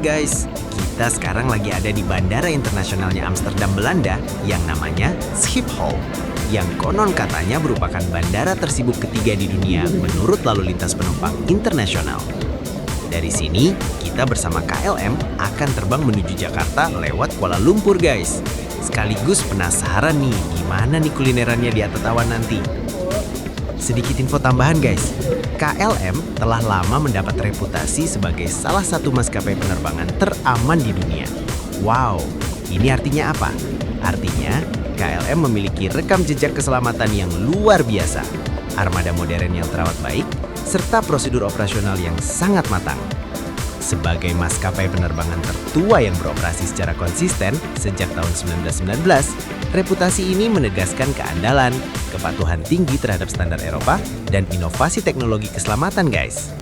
guys, kita sekarang lagi ada di Bandara Internasionalnya Amsterdam, Belanda yang namanya Schiphol. Yang konon katanya merupakan bandara tersibuk ketiga di dunia menurut lalu lintas penumpang internasional. Dari sini, kita bersama KLM akan terbang menuju Jakarta lewat Kuala Lumpur guys. Sekaligus penasaran nih, gimana nih kulinerannya di atas awan nanti. Sedikit info tambahan guys, KLM telah lama mendapat reputasi sebagai salah satu maskapai penerbangan teraman di dunia. Wow, ini artinya apa? Artinya, KLM memiliki rekam jejak keselamatan yang luar biasa, armada modern yang terawat baik, serta prosedur operasional yang sangat matang. Sebagai maskapai penerbangan tertua yang beroperasi secara konsisten sejak tahun 1919, reputasi ini menegaskan keandalan, kepatuhan tinggi terhadap standar Eropa, dan inovasi teknologi keselamatan, guys.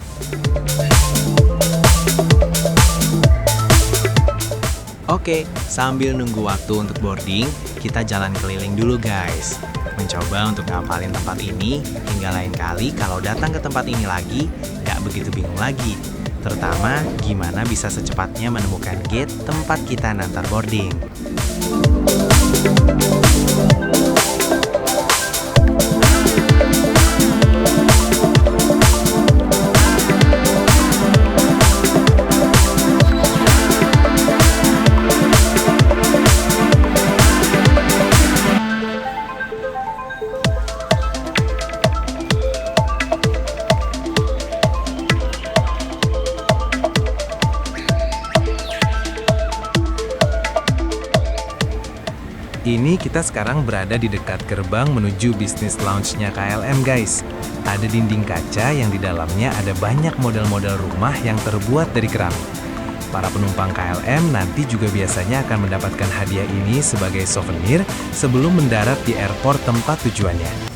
Oke, sambil nunggu waktu untuk boarding, kita jalan keliling dulu, guys. Mencoba untuk ngapalin tempat ini, hingga lain kali kalau datang ke tempat ini lagi, nggak begitu bingung lagi. Terutama gimana bisa secepatnya menemukan gate tempat kita nantar boarding. Ini kita sekarang berada di dekat gerbang menuju bisnis lounge-nya KLM guys. Ada dinding kaca yang di dalamnya ada banyak model-model rumah yang terbuat dari keramik. Para penumpang KLM nanti juga biasanya akan mendapatkan hadiah ini sebagai souvenir sebelum mendarat di airport tempat tujuannya.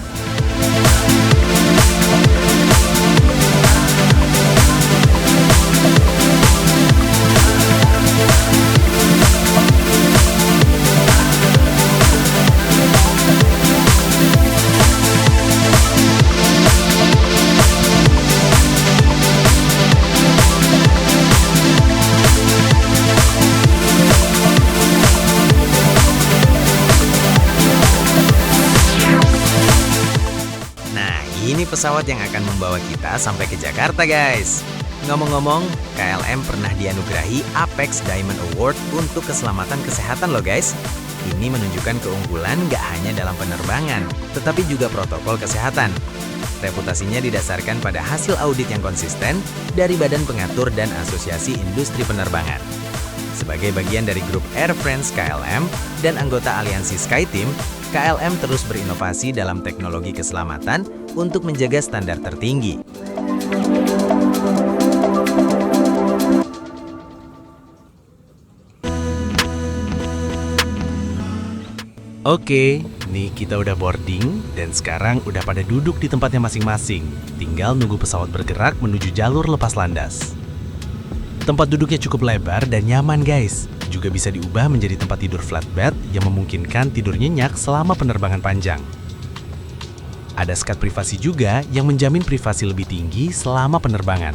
Ini pesawat yang akan membawa kita sampai ke Jakarta guys. Ngomong-ngomong, KLM pernah dianugerahi Apex Diamond Award untuk keselamatan kesehatan loh guys. Ini menunjukkan keunggulan nggak hanya dalam penerbangan, tetapi juga protokol kesehatan. Reputasinya didasarkan pada hasil audit yang konsisten dari Badan Pengatur dan Asosiasi Industri Penerbangan. Sebagai bagian dari grup Air France KLM dan anggota aliansi SkyTeam, KLM terus berinovasi dalam teknologi keselamatan untuk menjaga standar tertinggi. Oke, nih kita udah boarding dan sekarang udah pada duduk di tempatnya masing-masing. Tinggal nunggu pesawat bergerak menuju jalur lepas landas. Tempat duduknya cukup lebar dan nyaman guys. Juga bisa diubah menjadi tempat tidur flatbed yang memungkinkan tidur nyenyak selama penerbangan panjang. Ada sekat privasi juga yang menjamin privasi lebih tinggi selama penerbangan.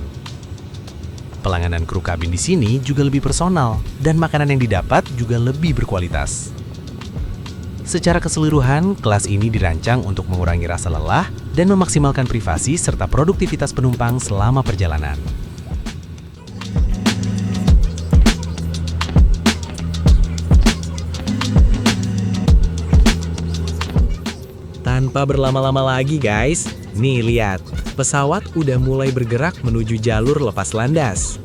Penanganan kru kabin di sini juga lebih personal dan makanan yang didapat juga lebih berkualitas. Secara keseluruhan, kelas ini dirancang untuk mengurangi rasa lelah dan memaksimalkan privasi serta produktivitas penumpang selama perjalanan. Tanpa berlama-lama lagi guys, nih lihat, pesawat udah mulai bergerak menuju jalur lepas landas.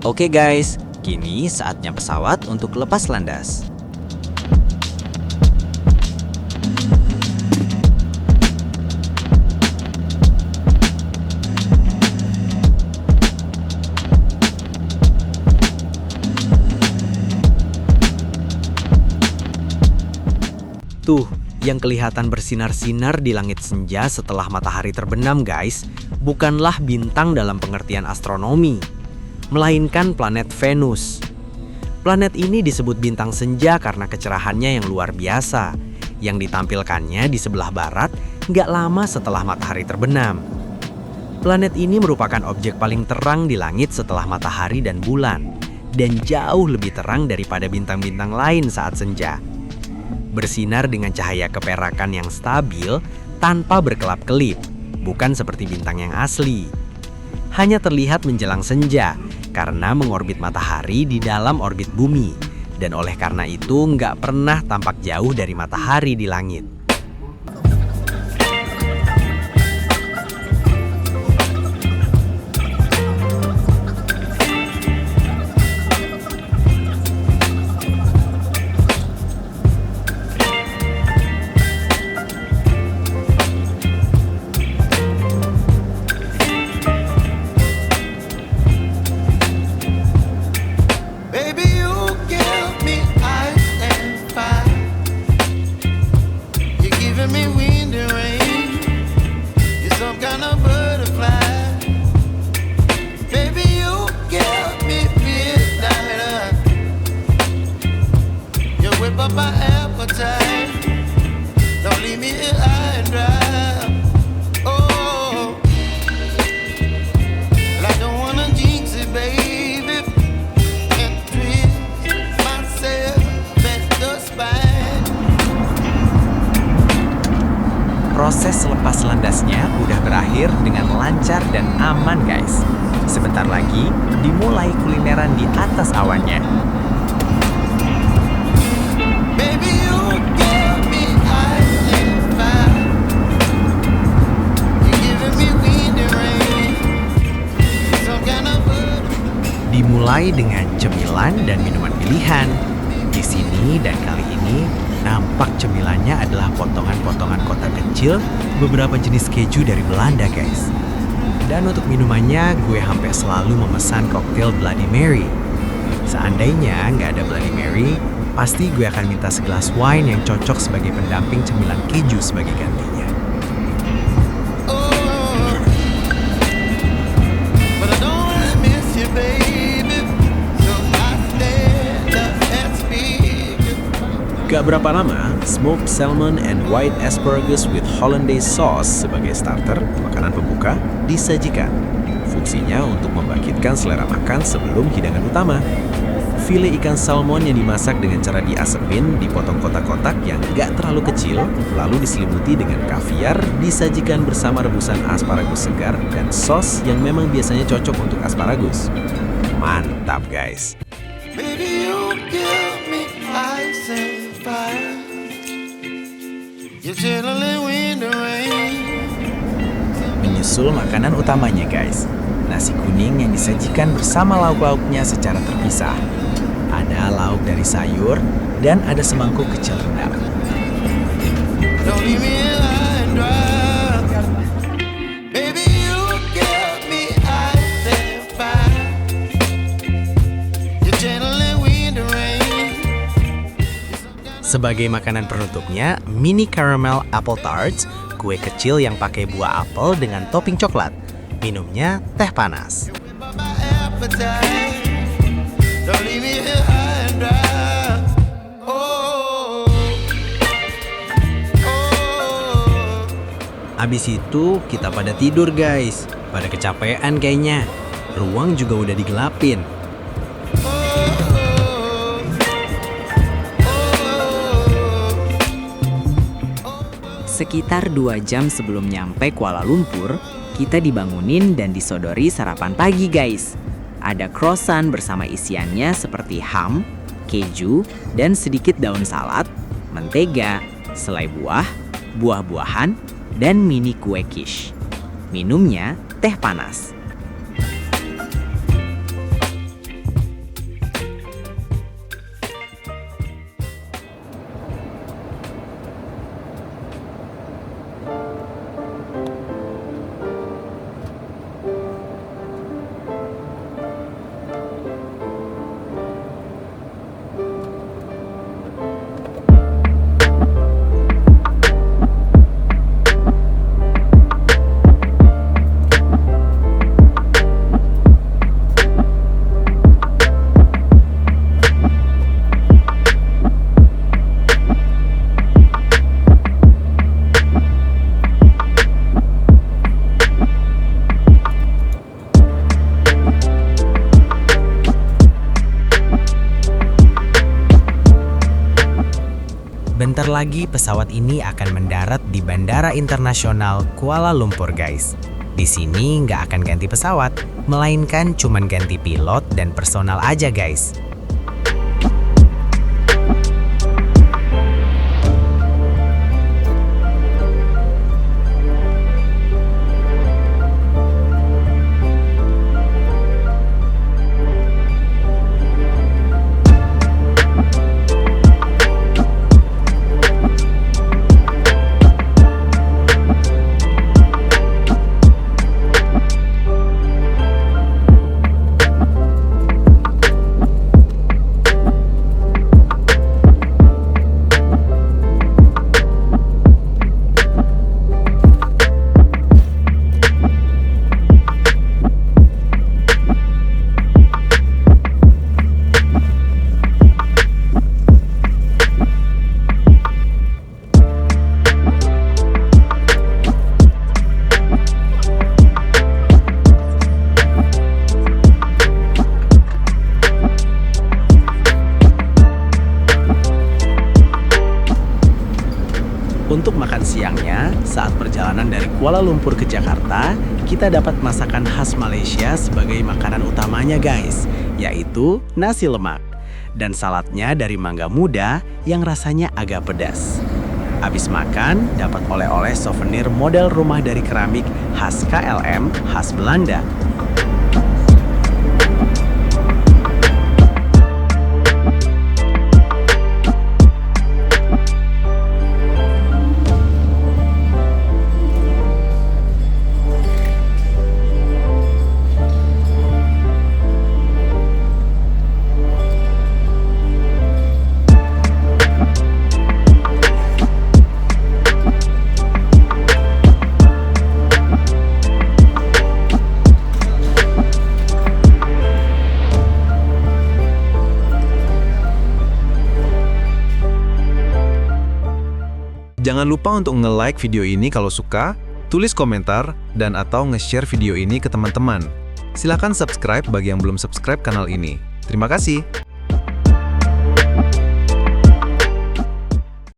Oke guys, kini saatnya pesawat untuk lepas landas. Tuh, yang kelihatan bersinar-sinar di langit senja setelah matahari terbenam guys, bukanlah bintang dalam pengertian astronomi, melainkan planet Venus. Planet ini disebut bintang senja karena kecerahannya yang luar biasa, yang ditampilkannya di sebelah barat nggak lama setelah matahari terbenam. Planet ini merupakan objek paling terang di langit setelah matahari dan bulan, dan jauh lebih terang daripada bintang-bintang lain saat senja. Bersinar dengan cahaya keperakan yang stabil tanpa berkelap-kelip, bukan seperti bintang yang asli. Hanya terlihat menjelang senja karena mengorbit matahari di dalam orbit bumi, dan oleh karena itu nggak pernah tampak jauh dari matahari di langit. Proses lepas landasnya udah berakhir dengan lancar dan aman guys. Sebentar lagi dimulai kulineran di atas awannya. Dimulai dengan cemilan dan minuman pilihan. Di sini dan kali ini nampak cemilannya adalah potongan-potongan kotak kecil beberapa jenis keju dari Belanda guys. Dan untuk minumannya gue hampir selalu memesan koktail Bloody Mary. Seandainya nggak ada Bloody Mary, pasti gue akan minta segelas wine yang cocok sebagai pendamping cemilan keju sebagai gantinya. Gak berapa lama, smoked salmon and white asparagus with hollandaise sauce sebagai starter, makanan pembuka, disajikan. Fungsinya untuk membangkitkan selera makan sebelum hidangan utama. File ikan salmon yang dimasak dengan cara diasepin, dipotong kotak-kotak yang gak terlalu kecil, lalu diselimuti dengan kaviar, disajikan bersama rebusan asparagus segar dan sos yang memang biasanya cocok untuk asparagus. Mantap guys! Baby, you give me ice and fire. Menyusul makanan utamanya guys, nasi kuning yang disajikan bersama lauk-lauknya secara terpisah. Ada lauk dari sayur dan ada semangkuk kecil rendang. Sebagai makanan penutupnya, mini caramel apple tarts, kue kecil yang pakai buah apel dengan topping coklat. Minumnya teh panas. Abis itu kita pada tidur guys, pada kecapean kayaknya. Ruang juga udah digelapin. Sekitar 2 jam sebelum nyampe Kuala Lumpur, kita dibangunin dan disodori sarapan pagi guys. Ada croissant bersama isiannya seperti ham, keju, dan sedikit daun salad, mentega, selai buah, buah-buahan, dan mini kue quiche. Minumnya teh panas. Sebentar lagi pesawat ini akan mendarat di Bandara Internasional Kuala Lumpur, guys. Di sini nggak akan ganti pesawat, melainkan cuman ganti pilot dan personal aja, guys. Untuk makan siangnya, saat perjalanan dari Kuala Lumpur ke Jakarta, kita dapat masakan khas Malaysia sebagai makanan utamanya, guys, yaitu nasi lemak. Dan saladnya dari mangga muda yang rasanya agak pedas. Abis makan, dapat oleh-oleh souvenir model rumah dari keramik khas KLM, khas Belanda. Jangan lupa untuk nge-like video ini kalau suka, tulis komentar, dan atau nge-share video ini ke teman-teman. Silakan subscribe bagi yang belum subscribe kanal ini. Terima kasih.